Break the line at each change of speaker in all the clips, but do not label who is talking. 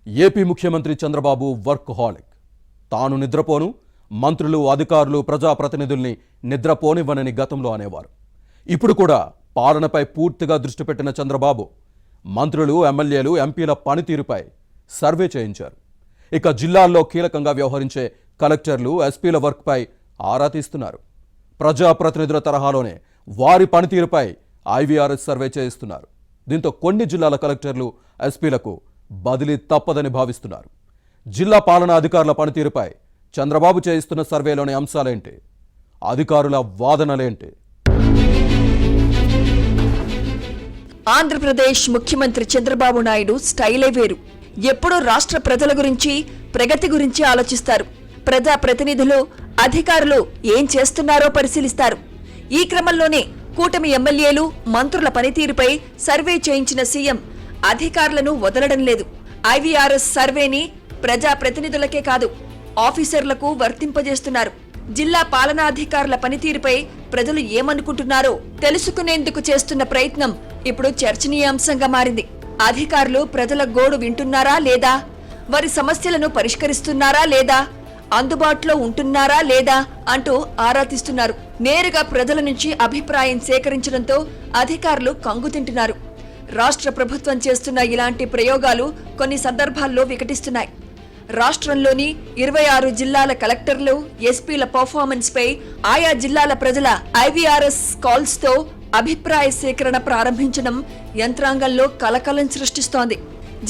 AP ముఖ్యమంత్రి Chandrababu work హాలిక్. తాను నిద్రపోను, మంత్రులు, అధికారులు, ప్రజాప్రతినిధుల్ని నిద్రపోనివ్వనని గతంలో అనేవారు. ఇప్పుడు కూడా పాలనపై పూర్తిగా దృష్టి పెట్టిన చంద్రబాబు మంత్రులు, ఎమ్మెల్యేలు, ఎంపీల పనితీరుపై సర్వే చేయించారు. ఇక జిల్లాల్లో కీలకంగా వ్యవహరించే కలెక్టర్లు, ఎస్పీల వర్క్పై ఆరా తీస్తున్నారు. ప్రజాప్రతినిధుల తరహాలోనే వారి పనితీరుపై ఐవీఆర్ఎస్ సర్వే చేయిస్తున్నారు. దీంతో కొన్ని జిల్లాల కలెక్టర్లు, ఎస్పీలకు బదిలీ తప్పదని భావిస్తున్నారు. జిల్లా పాలనా అధికారుల పనితీరుపై చంద్రబాబు చేయిస్తున్న సర్వేలోని అంశాలేంటి? అధికారుల వాదనలేంటి?
ఆంధ్రప్రదేశ్ ముఖ్యమంత్రి చంద్రబాబు నాయుడు స్టైలే వేరు. ఎప్పుడూ రాష్ట్ర ప్రజల గురించి, ప్రగతి గురించి ఆలోచిస్తారు. ప్రజా ప్రతినిధులు, అధికారులు ఏం చేస్తున్నారో పరిశీలిస్తారు. ఈ క్రమంలోనే కూటమి ఎమ్మెల్యేలు, మంత్రుల పనితీరుపై సర్వే చేయించిన సీఎం అధికారులను వదలడం లేదు. ఐవీఆర్ఎస్ సర్వేని ప్రజా ప్రతినిధులకే కాదు, ఆఫీసర్లకు వర్తింపజేస్తున్నారు. జిల్లా పాలనాధికారుల పనితీరుపై ప్రజలు ఏమనుకుంటున్నారో తెలుసుకునేందుకు చేస్తున్న ప్రయత్నం ఇప్పుడు చర్చనీయాంశంగా మారింది. అధికారులు ప్రజల గోడు వింటున్నారా లేదా, వారి సమస్యలను పరిష్కరిస్తున్నారా లేదా, అందుబాటులో ఉంటున్నారా లేదా అంటూ ఆరా తీస్తున్నారు. నేరుగా ప్రజల నుంచి అభిప్రాయం సేకరించడంతో అధికారులు కంగుతింటున్నారు. రాష్ట్ర ప్రభుత్వం చేస్తున్న ఇలాంటి ప్రయోగాలు కొన్ని సందర్భాల్లో వికటిస్తున్నాయి. రాష్ట్రంలోని 26 జిల్లాల కలెక్టర్లు, ఎస్పీల పర్ఫార్మెన్స్ పై ఆయా జిల్లాల ప్రజల ఐవీఆర్ఎస్ కాల్స్ తో అభిప్రాయ సేకరణ ప్రారంభించడం యంత్రాంగంలో కలకలం సృష్టిస్తోంది.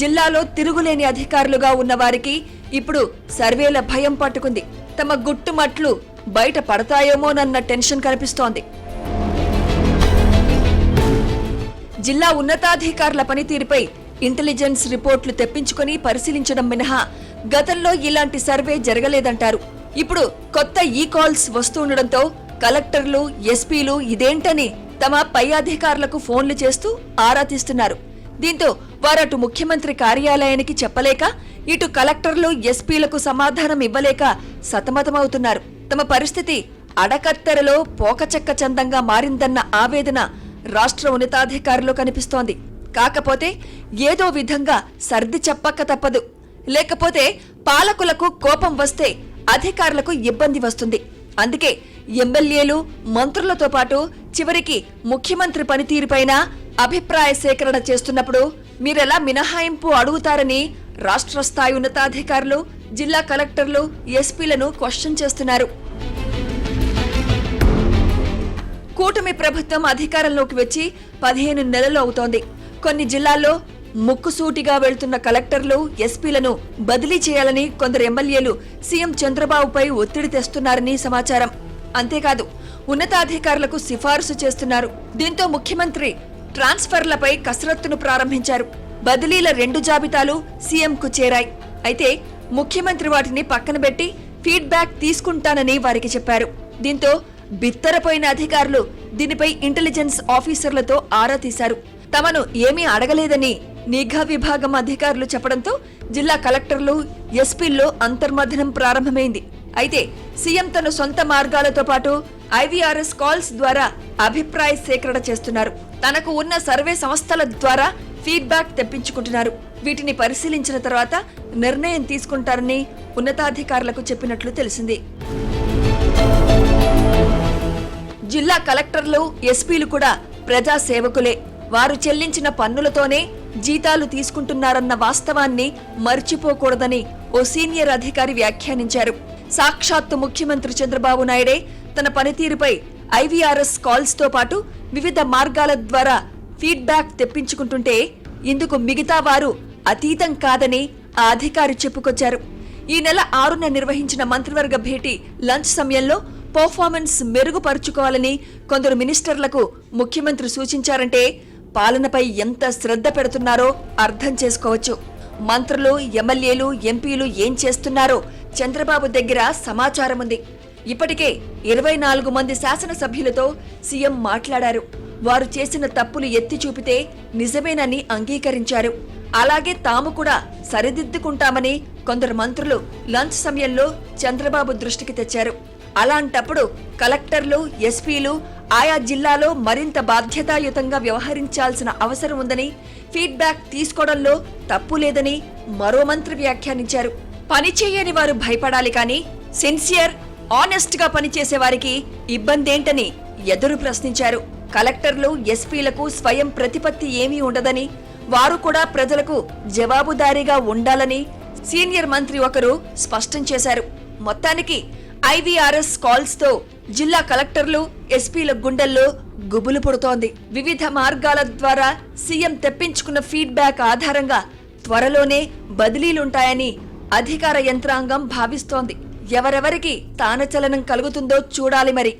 జిల్లాలో తిరుగులేని అధికారులుగా ఉన్న వారికి ఇప్పుడు సర్వేల భయం పట్టుకుంది. తమ గుట్టుమట్లు బయట పడతాయేమోనన్న టెన్షన్ కనిపిస్తోంది. జిల్లా ఉన్నతాధికారుల పనితీరుపై ఇంటెలిజెన్స్ రిపోర్టులు తెప్పించుకుని పరిశీలించడం మినహా గతంలో ఇలాంటి సర్వే జరగలేదంటారు. ఇప్పుడు కొత్త ఈ కాల్స్ వస్తుండటంతో కలెక్టర్లు, ఎస్పీలు ఇదేంటని తమ పై అధికారులకు ఫోన్లు చేస్తూ ఆరా తీస్తున్నారు. దీంతో వారటు ముఖ్యమంత్రి కార్యాలయానికి చెప్పలేక, ఇటు కలెక్టర్లు, ఎస్పీలకు సమాధానం ఇవ్వలేక సతమతమవుతున్నారు. తమ పరిస్థితి అడకత్తెరలో పోకచెక్క చందంగా మారిందన్న ఆవేదన రాష్ట్ర ఉన్నతాధికారులు కనిపిస్తోంది. కాకపోతే ఏదో విధంగా సర్ది చెప్పక తప్పదు. లేకపోతే పాలకులకు కోపం వస్తే అధికారులకు ఇబ్బంది వస్తుంది. అందుకే ఎమ్మెల్యేలు, మంత్రులతో పాటు చివరికి ముఖ్యమంత్రి పనితీరుపైన అభిప్రాయ సేకరణ చేస్తున్నప్పుడు మీరెలా మినహాయింపు అడుగుతారని రాష్ట్ర స్థాయి ఉన్నతాధికారులు, జిల్లా కలెక్టర్లు, ఎస్పీలను క్వశ్చన్ చేస్తున్నారు. కూటమి ప్రభుత్వం అధికారంలోకి వచ్చి 15 నెలలు అవుతోంది. కొన్ని జిల్లాల్లో ముక్కుసూటిగా వెళ్తున్న కలెక్టర్లు, ఎస్పీలను బదిలీ చేయాలని కొందరు ఎమ్మెల్యేలు సీఎం చంద్రబాబుపై ఒత్తిడి తెస్తున్నారని సమాచారం. అంతేకాదు ఉన్నతాధికారులకు సిఫారసు చేస్తున్నారు. దీంతో ముఖ్యమంత్రి ట్రాన్స్ఫర్లపై కసరత్తును ప్రారంభించారు. బదిలీల 2 జాబితాలు సీఎంకు చేరాయి. అయితే ముఖ్యమంత్రి వాటిని పక్కన పెట్టి ఫీడ్బ్యాక్ తీసుకుంటానని వారికి చెప్పారు. దీంతో బిత్తరపోయిన అధికారులు దీనిపై ఇంటెలిజెన్స్ ఆఫీసర్లతో ఆరా తీశారు. తమను ఏమీ అడగలేదని నిఘా విభాగం అధికారులు చెప్పడంతో జిల్లా కలెక్టర్లు, ఎస్పీల్లో అంతర్మథనం ప్రారంభమైంది. అయితే సీఎం తన సొంత మార్గాలతో పాటు ఐవీఆర్ఎస్ కాల్స్ ద్వారా అభిప్రాయ సేకరణ చేస్తున్నారు. తనకు ఉన్న సర్వే సంస్థల ద్వారా ఫీడ్బ్యాక్ తెప్పించుకుంటున్నారు. వీటిని పరిశీలించిన తర్వాత నిర్ణయం తీసుకుంటారని ఉన్నతాధికారులకు చెప్పినట్లు తెలిసింది. జిల్లా కలెక్టర్లు, ఎస్పీలు కూడా ప్రజా సేవకులే. వారు చెల్లించిన పన్నులతోనే జీతాలు తీసుకుంటున్నారన్న వాస్తవాన్ని మర్చిపోకూడదని ఓ సీనియర్ అధికారి వ్యాఖ్యానించారు. సాక్షాత్తు ముఖ్యమంత్రి చంద్రబాబు నాయుడే తన పనితీరుపై ఐవీఆర్ఎస్ కాల్స్ తో పాటు వివిధ మార్గాల ద్వారా ఫీడ్బ్యాక్ తెప్పించుకుంటుంటే ఇందుకు మిగతా వారు అతీతం కాదని ఆ అధికారి చెప్పుకొచ్చారు. ఈ నెల 6న నిర్వహించిన మంత్రివర్గ భేటీ లంచ్ సమయంలో పర్ఫార్మెన్స్ మెరుగుపరుచుకోవాలని కొందరు మినిస్టర్లకు ముఖ్యమంత్రి సూచించారంటే పాలనపై ఎంత శ్రద్ధ పెడుతున్నారో అర్థం చేసుకోవచ్చు. మంత్రులు, ఎమ్మెల్యేలు, ఎంపీలు ఏం చేస్తున్నారో చంద్రబాబు దగ్గర సమాచారం ఉంది. ఇప్పటికే 24 మంది శాసనసభ్యులతో సీఎం మాట్లాడారు. వారు చేసిన తప్పులు ఎత్తి చూపితే నిజమేనని అంగీకరించారు. అలాగే తాము కూడా సరిదిద్దుకుంటామని కొందరు మంత్రులు లంచ్ సమయంలో చంద్రబాబు దృష్టికి తెచ్చారు. అలాంటప్పుడు కలెక్టర్లు, ఎస్పీలు ఆయా జిల్లాలో మరింత బాధ్యతాయుతంగా వ్యవహరించాల్సిన అవసరం ఉందని, ఫీడ్బ్యాక్ తీసుకోవడంలో తప్పు లేదని మరో మంత్రి వ్యాఖ్యానించారు. పనిచేయని వారు భయపడాలి కానీ సిన్సియర్, ఆనెస్ట్ గా పనిచేసే వారికి ఇబ్బందేంటని ఎదురు ప్రశ్నించారు. కలెక్టర్లు, ఎస్పీలకు స్వయం ప్రతిపత్తి ఏమీ ఉండదని, వారు కూడా ప్రజలకు జవాబుదారీగా ఉండాలని సీనియర్ మంత్రి ఒకరు స్పష్టం చేశారు. మొత్తానికి ఐవీఆర్ఎస్ కాల్స్ తో జిల్లా కలెక్టర్లు, ఎస్పీల గుండెల్లో గుబులు పుడుతోంది. వివిధ మార్గాల ద్వారా సీఎం తెప్పించుకున్న ఫీడ్బ్యాక్ ఆధారంగా త్వరలోనే బదిలీలుంటాయని అధికార యంత్రాంగం భావిస్తోంది. ఎవరెవరికి తానచలనం కలుగుతుందో చూడాలి మరి.